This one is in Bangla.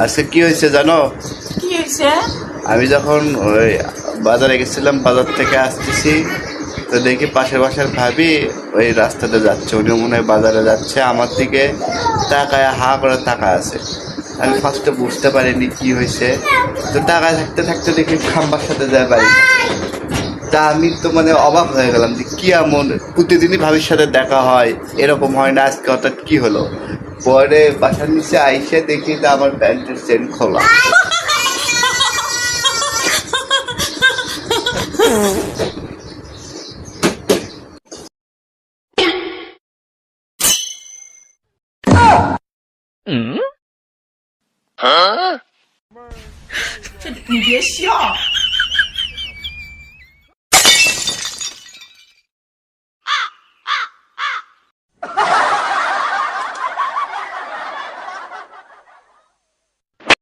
আজকে কি হয়েছে জানো? কি হয়েছে? আমি যখন ওই বাজারে গেছিলাম, বাজার থেকে আসতেছি, তো দেখি পাশের বাসার ভাবি ওই রাস্তাতে যাচ্ছে। উনি মনে হয় বাজারে যাচ্ছে, আমার দিকে তাকায় হা করে তাকায় আছে। আমি ফার্স্টে বুঝতে পারিনি কি হয়েছে, তো তাকায় থাকতে থাকতে দেখি খাম্বার সাথে যায় বাড়ি। তা আমি তো মানে অবাক হয়ে গেলাম যে কি এমন, প্রতিদিনই ভাবির সাথে দেখা হয়, এরকম হয় না, আজকে হঠাৎ কি হলো। পরে বাসার নিচে আইসে দেখি যে আমার প্যান্টের চেন খোলা।你别笑。